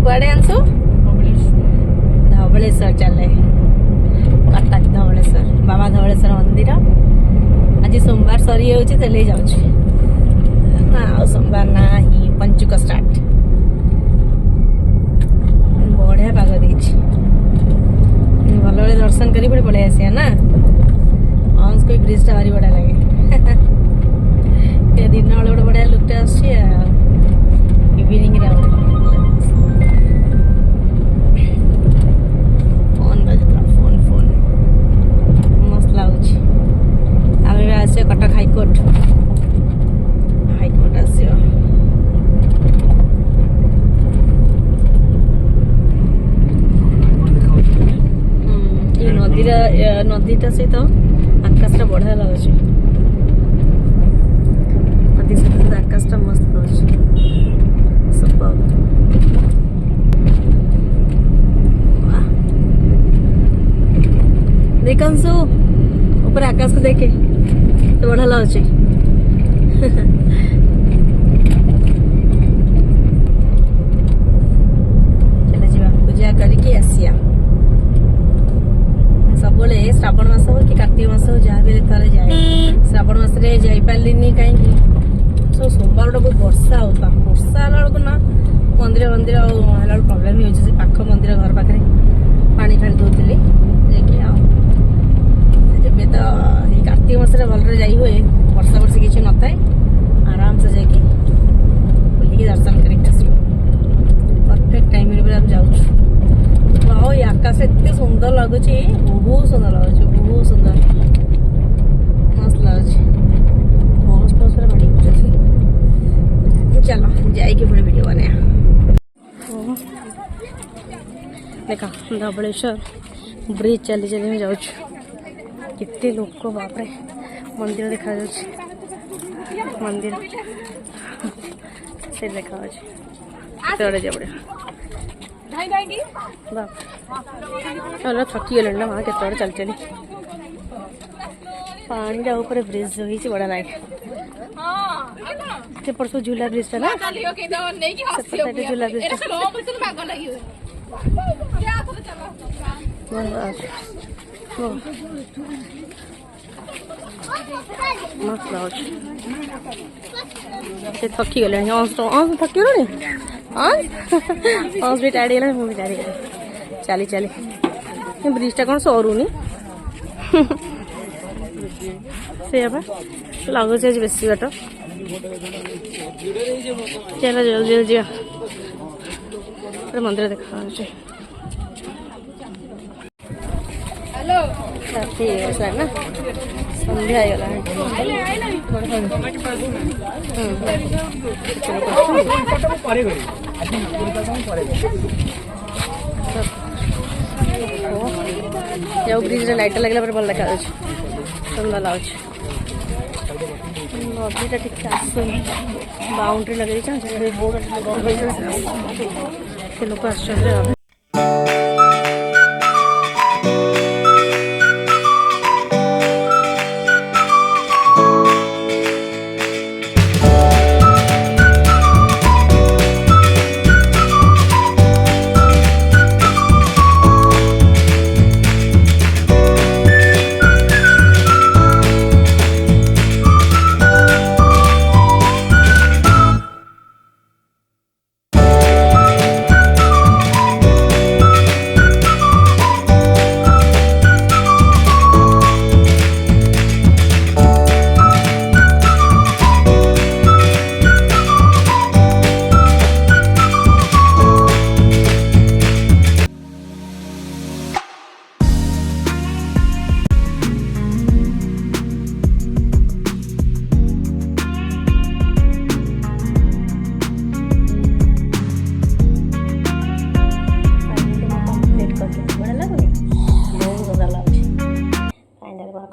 कुआड़े आंसू धवलेश्वर चले कटक धवलेश्वर बाबा धवलेश्वर मंदिर आज सोमवार सरी जाऊँ ना सोमवार ना ही पंचुक स्टार्ट बढ़िया पाग दे भल भाई दर्शन कर पड़े आसिया ना हंस को ब्रिज टा भारी बढ़िया लगे दिन बेले गोटे बढ़िया लुकटे इवनिंग फोन बजता फोन फोन मस्त लगुच आम आस कटक हाईकोर्ट आस नदीटा सहित आकाशटा बढ़िया लगुच नदी सहित आकाशटा मस्त लगुच देख अंशु ऊपर आकाश को देखे तो बढ़िया लगुच चले जा पूजा करके आसिया सब श्रावण मास हो कि कार्तिक मास हो जहाँ भी थोड़े जाए श्रावण मस जापारे कहीं सब सोमवार गोटे बहुत वर्षा होता वर्षा बेलू ना मंदिर मंदिर प्रोब्लेम हो पाख मंदिर घर पाखे पानी फाड़ी दौली जाए तो कार्तिक मास भलरे जा हुए वर्षा वर्षी किसी न था आराम से जाकि बुलिकी दर्शन करके आस परफेक्ट टाइम जाऊँ ये आकाश एत सुंदर लगुच बहुत सुंदर लगुच बहुत सुंदर मस्त लगुच बस बस माड़ी चलो जाइए पुणी वीडियो बनाया देखा धवलेश्वर ब्रिज चली चली जाऊँ केते लोक बापरे मंदिर देखा मंदिर से देखा बड़े बड़े चलो थकी गल ना माँ केत चल चली पानी ऊपर ब्रिज हो बड़ा लगे सेपट सब झूला ब्रिज ना झूला ब्रिज मस्त लगुच थकी गले थकी गल हंस भी टाइड गला मुझे टाइड गली चली चली ब्रिजटा कौन सरुनी से लगुच आज बेस बाट चलो जल्दी जल्दी जा मंदिर देखा राति ना संध्या ब्रिज लाइट लगे भल देखा सुंदर लगुच नदीटा ठीक आस बाउंड्री लगे लोक आस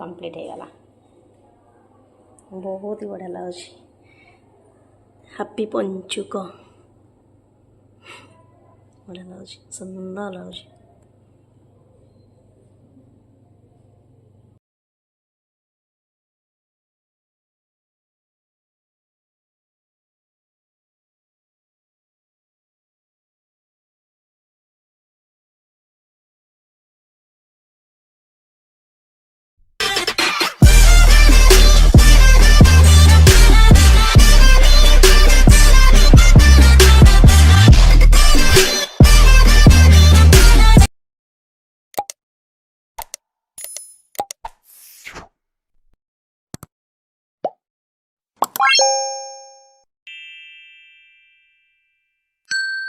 कंप्लीट हो गला बहुत ही बढ़िया लगुच हैप्पी पंचुक बढ़िया लगुच सुंदर लगुच।